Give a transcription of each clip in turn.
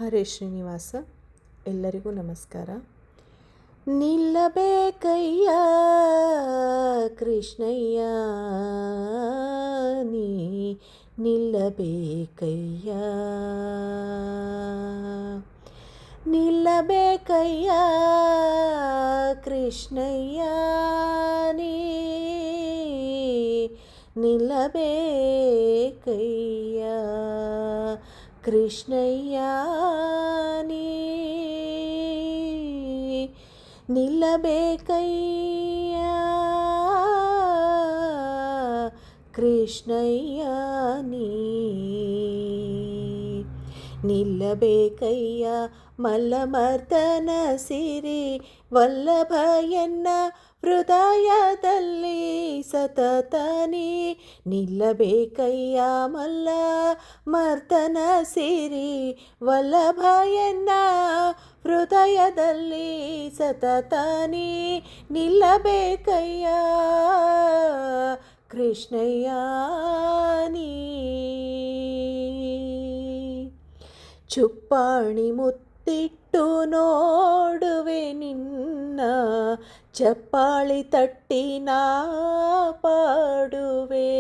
ಹರೇ ಶ್ರೀನಿವಾಸ. ಎಲ್ಲರಿಗೂ ನಮಸ್ಕಾರ. ನಿಲ್ಲಬೇಕಯ್ಯ ಕೃಷ್ಣಯ್ಯ, ನೀ ನಿಲ್ಲಬೇಕಯ್ಯ, ನಿಲ್ಲಬೇಕಯ್ಯ ಕೃಷ್ಣಯ್ಯ, ನೀ ನಿಲ್ಲಬೇಕಯ್ಯ ಕೃಷ್ಣಯ್ಯ, ನೀ ನಿಲ್ಲಬೇಕಯ್ಯ ಕೃಷ್ಣಯ್ಯ, ನೀ ನಿಲ್ಲಬೇಕಯ್ಯ ಮಲ್ಲಮರ್ದನ ಸಿರಿ ವಲ್ಲಭ ಎನ್ನ ಹೃದಯದಲ್ಲಿ ಸತತ ನೀ ನಿಲ್ಲಬೇಕಯ್ಯ ಮಲ್ಲ ಮರ್ದನ ಸಿರಿ ವಲ್ಲಭ ಎನ್ನ ಹೃದಯದಲ್ಲಿ ಸತತ ನೀ ನಿಲ್ಲಬೇಕಯ್ಯ ಕೃಷ್ಣಯ್ಯ, ನೀ ಚುಪ್ಪಾಣಿ ಮುತ್ತಿಟ್ಟು ನೋಡುವೆ ನಿನ್ನ, ಚಪ್ಪಾಳಿ ತಟ್ಟಿನ ಪಾಡುವೆ.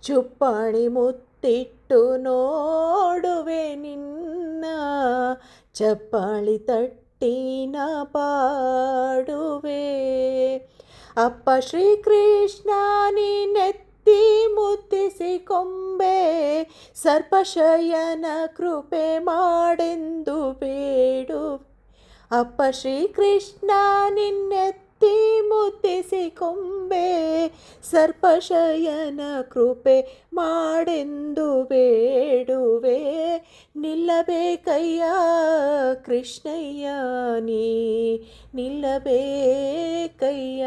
ಚುಪ್ಪಾಣಿ ಮುತ್ತಿಟ್ಟು ನೋಡುವೆ ನಿನ್ನ, ಚಪ್ಪಾಳಿ ತಟ್ಟಿನ ಪಾಡುವೆ. ಅಪ್ಪ ಶ್ರೀಕೃಷ್ಣ ನೀನೆತ್ತಿ ಮುದ್ದಿಸಿಕೊಂಬೆ, ಸರ್ಪಶಯನ ಕೃಪೆ ಮಾಡೆಂದು ಬೇಡು. ಅಪ್ಪ ಶ್ರೀಕೃಷ್ಣ ನಿನ್ನೆತ್ತಿ ಮುದ್ದಿಸಿಕೊಂಬೆ, ಸರ್ಪಶಯನ ಕೃಪೆ ಮಾಡೆಂದು ಬೇಡುವೆ. ನಿಲ್ಲಬೇಕಯ್ಯ ಕೃಷ್ಣಯ್ಯ, ನೀ ನಿಲ್ಲಬೇಕಯ್ಯ.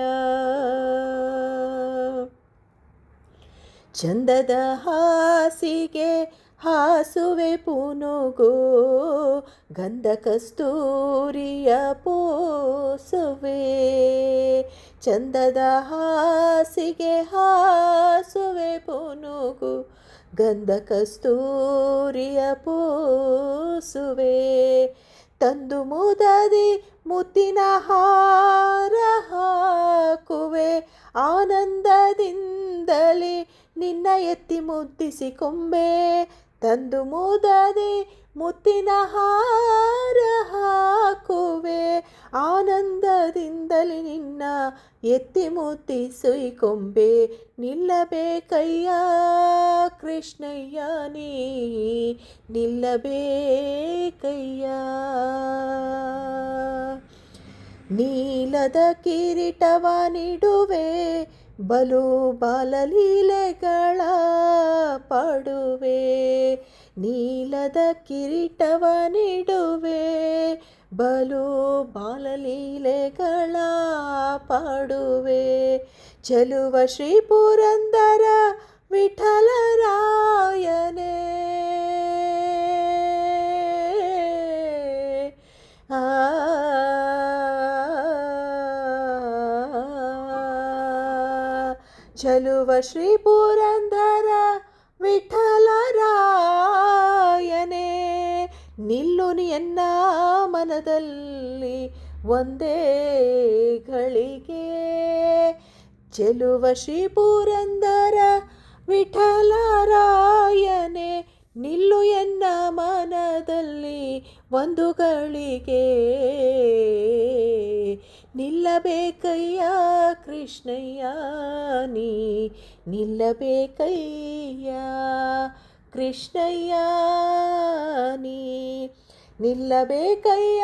ಚಂದದ ಹಾಸಿಗೆ ಹಾಸುವೆ ಪುನುಗು, ಗಂಧ ಕಸ್ತೂರಿಯ ಪೂಸುವೆ. ಚಂದದ ಹಾಸಿಗೆ ಹಾಸುವೆ ಪುನುಗು, ಗಂಧ ಕಸ್ತೂರಿಯ ಪೂಸುವೆ. ತಂದು ಮುದದಿ ಮುತ್ತಿನ ಹಾರ ಹಾಕುವೆ, ಆನಂದದಿಂದಲೇ ನಿನ್ನ ಎತ್ತಿ ಮುದ್ದಿಸಿಕೊಂಬೆ. ತಂದು ಮುದದಿ ಮುತ್ತಿನ ಹಾರ ಹಾಕುವೆ, ಆನಂದದಿಂದಲೇ ನಿನ್ನ ಎತ್ತಿ ಮುದ್ದಿಸಿಕೊಂಬೆ. ನಿಲ್ಲಬೇಕಯ್ಯ ಕೃಷ್ಣಯ್ಯ, ನೀ ನಿಲ್ಲಬೇಕಯ್ಯ. ನೀಲದ ಕಿರೀಟವ ನೀಡುವೆ, ಬಲು ಬಾಲಲೀಲೆಗಳ ಪಾಡುವೆ. ನೀಲದ ಕಿರೀಟವ ನೀಡುವೆ, ಬಲು ಬಾಲಲೀಲೆಗಳ ಪಾಡುವೆ. ಚೆಲುವ ಶ್ರೀ ಪುರಂದರ ವಿಠಲರಾಯನೇ, ಚೆಲುವ ಶ್ರೀ ಪುರಂದರ ವಿಠಲರಾಯನೇ, ನಿಲ್ಲು ಎನ್ನ ಮನದಲ್ಲಿ ಒಂದೇ ಗಳಿಗೆ. ಚೆಲುವ ಶ್ರೀ ಪುರಂದರ ವಿಠಲರಾಯನೇ, ನಿಲ್ಲು ಎನ್ನ ಮನದಲ್ಲಿ ಒಂದು ಗಳಿಗೆ. ನಿಲ್ಲಬೇಕಯ್ಯ ಕೃಷ್ಣಯ್ಯ, ನೀ ನಿಲ್ಲಬೇಕಯ್ಯ ಕೃಷ್ಣಯ್ಯ, ನೀ ನಿಲ್ಲಬೇಕಯ್ಯ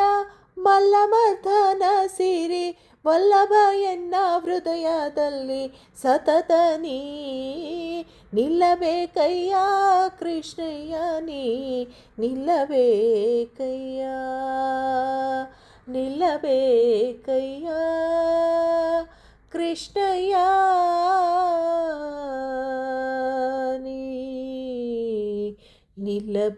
ಮಲ್ಲಮರ್ದನ ಸಿರಿ ವಲ್ಲಭ ಎನ್ನ ಹೃದಯದಲ್ಲಿ ಸತತ ನೀ ನಿಲ್ಲಬೇಕಯ್ಯ ಕೃಷ್ಣಯ್ಯ, ನೀ ನಿಲ್ಲಬೇಕಯ್ಯ ನಿಲ್ಲಬೇಕಯ್ಯ ಕೃಷ್ಣಯ್ಯ, ನೀ ನಿಲ್ಲಬೇಕಯ್ಯ.